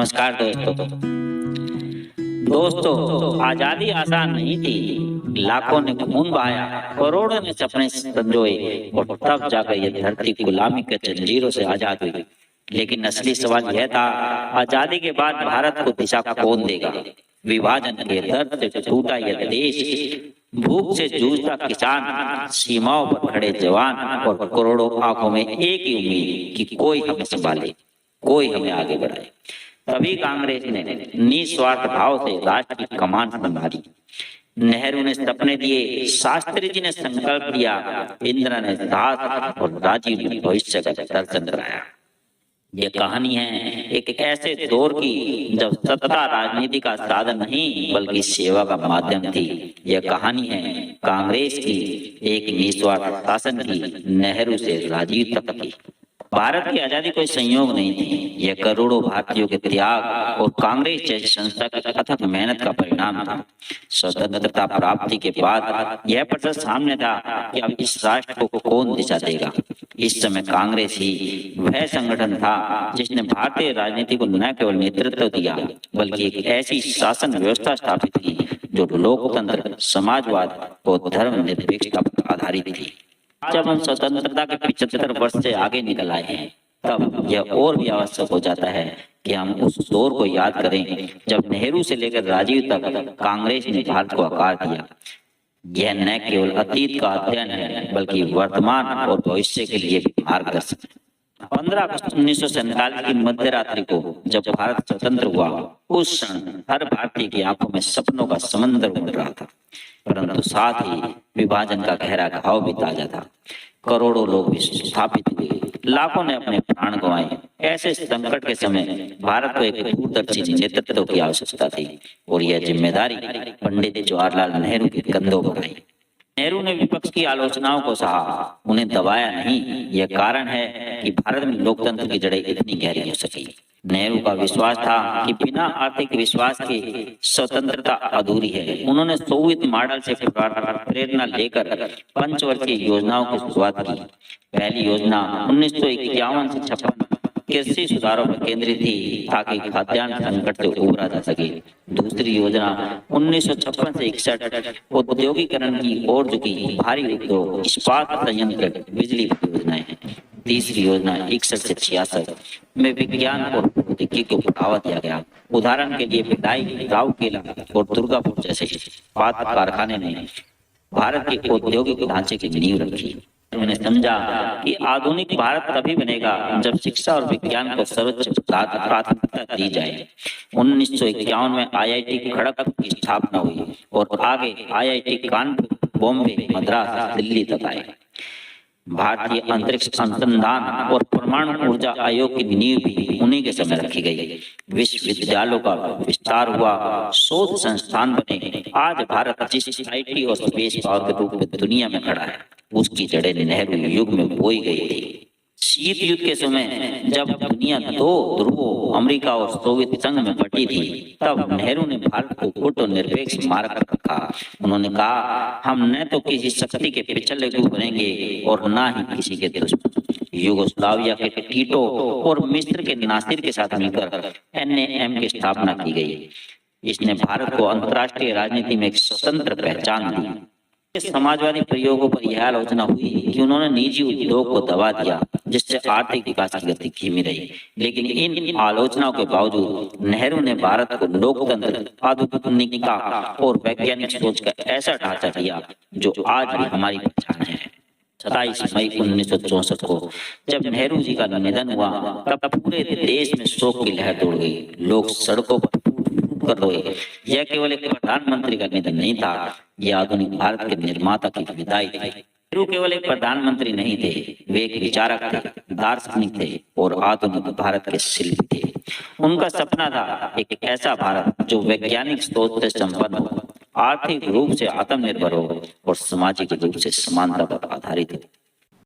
नमस्कार दोस्तों, आजादी आसान नहीं थी। लाखों ने खून बहाया, करोड़ों ने सपने संजोए और तब जाकर यह धरती गुलामी के जंजीरों से आजाद हुई। लेकिन असली सवाल यह था, आजादी के बाद भारत को दिशा कौन देगा? विभाजन के दर्द से टूटा यह देश, भूख से जूझता किसान, सीमाओं पर खड़े जवान और करोड़ों आंखों में एक ही उम्मीद कि कोई हमें संभाले, कोई हमें आगे बढ़ाए। तभी कांग्रेस ने निस्वार्थ भाव से राष्ट्र की कमान संभाली। नेहरू ने सपने दिए, शास्त्री जी ने संकल्प लिया, इंदिरा ने साहस और राजीव ने भविष्य का दर्शन कराया। ये कहानी है एक ऐसे दौर की जब सत्ता राजनीति का साधन नहीं बल्कि सेवा का माध्यम थी। यह कहानी है कांग्रेस की, एक निस्वार्थ शासन की, नेहरू से राजीव तक की। भारत की आजादी कोई संयोग नहीं थी, यह करोड़ों भारतीयों के त्याग और कांग्रेस जैसी संस्था की अथक मेहनत का परिणाम था। स्वतंत्रता प्राप्ति के बाद यह प्रश्न सामने था कि अब इस राष्ट्र को कौन दिशा देगा। इस समय कांग्रेस ही वह संगठन था जिसने भारतीय राजनीति को न केवल नेतृत्व दिया बल्कि एक ऐसी शासन व्यवस्था स्थापित की जो लोकतंत्र, समाजवाद और धर्मनिरपेक्षता पर आधारित थी। जब हम स्वतंत्रता के 75 वर्ष से आगे निकल आए हैं, तब यह और भी आवश्यक हो जाता है कि हम उस दौर को याद करें जब नेहरू से लेकर राजीव तक कांग्रेस ने भारत को आकार दिया। यह न केवल अतीत का अध्ययन है बल्कि वर्तमान और भविष्य के लिए भी मार्गदर्शक है। 15 अगस्त 1947 की मध्य रात्रि को जब भारत स्वतंत्र हुआ, उस क्षण हर भारतीय की आंखों में सपनों का समंदर उमड़ रहा था, परंतु साथ ही विभाजन का गहरा घाव भी ताजा था। करोड़ों लोग विस्थापित हुए, लाखों ने अपने प्राण गंवाए। ऐसे संकट के समय भारत को एक दूरदर्शी नेतृत्व की आवश्यकता थी और यह जिम्मेदारी पंडित जवाहरलाल नेहरू के कंधों पर आई। नेहरू ने विपक्ष की आलोचनाओं को सहा, उन्हें दबाया नहीं। यह कारण है कि भारत में लोकतंत्र की जड़ें इतनी गहरी हो सकी। नेहरू का विश्वास था कि बिना आर्थिक विश्वास के स्वतंत्रता अधूरी है। उन्होंने सोवियत मॉडल से प्रेरणा लेकर पंचवर्षीय योजनाओं की शुरुआत की। पहली योजना 1951 से 56 कृषि सुधारों पर केंद्रित थी ताकि खाद्यान्न संकट से उबरा जा सके। दूसरी योजना 1956 से 61 औद्योगिकरण की ओर झुकी, भारी उद्योग, इस्पात संयंत्र, बिजली योजनाएं हैं। तीसरी योजना 61 से 66 में विज्ञान और प्रौद्योगिकी को बढ़ावा दिया गया। उदाहरण के लिए भिलाई, राउरकेला और दुर्गापुर जैसे इस्पात कारखाने ने भारत के औद्योगिक ढांचे की नींव रखी। उन्होंने समझा कि आधुनिक भारत तभी बनेगा जब शिक्षा और विज्ञान को सर्वोच्च प्राथमिकता दी जाए। 1951 में IIT खड़गपुर की स्थापना हुई और आगे IIT कानपुर, बॉम्बे, मद्रास, दिल्ली तक आए। भारतीय अंतरिक्ष अनुसंधान और परमाणु ऊर्जा आयोग की नींव भी उन्हीं के समय रखी गई। विश्वविद्यालयों का विस्तार हुआ, शोध संस्थान बने। आज भारत जिस IT और स्पेस पावर के रूप में दुनिया में खड़ा है, उसकी जड़ें नेहरू युग में बोई गई थी। शीत युद्ध के समय जब दुनिया दो ध्रुवों अमेरिका और सोवियत संघ में बटी थी, तब नेहरू ने भारत को कूटनिरपेक्ष मार्ग पर रखा। उन्होंने कहा, हम न तो किसी शक्ति के पिछले गुरु बनेंगे और न ही किसी के दुश्मन। यूगोस्लाविया के टीटो और मिस्र के नासिर के साथ मिलकर NAM की स्थापना की गई। इसने भारत को अंतर्राष्ट्रीय राजनीति में एक स्वतंत्र पहचान दी। समाजवादी प्रयोगों पर यह आलोचना हुई कि उन्होंने निजी उद्योग को दबा दिया, जिससे आर्थिक विकास की गति धीमी रही। लेकिन इन आलोचनाओं के बावजूद नेहरू ने भारत को लोकतंत्र, आधुनिकता और वैज्ञानिक सोच का ऐसा ढांचा दिया जो आज भी हमारी पहचान है। 27 मई 1964 को जब नेहरू जी का निधन हुआ, तब पूरे देश में शोक की लहर दौड़ गई। लोग सड़कों पर कर रोए। यह केवल एक प्रधानमंत्री का निधन नहीं था, यह आधुनिक भारत के निर्माता की विदाई थी। नेहरू केवल एक प्रधानमंत्री नहीं थे, वे एक विचारक थे, दार्शनिक थे और आधुनिक भारत के शिल्पी थे। उनका सपना था एक ऐसा भारत जो वैज्ञानिक सोच से संपन्न हो, आर्थिक रूप से आत्मनिर्भर हो और सामाजिक रूप से समानता पर आधारित हो।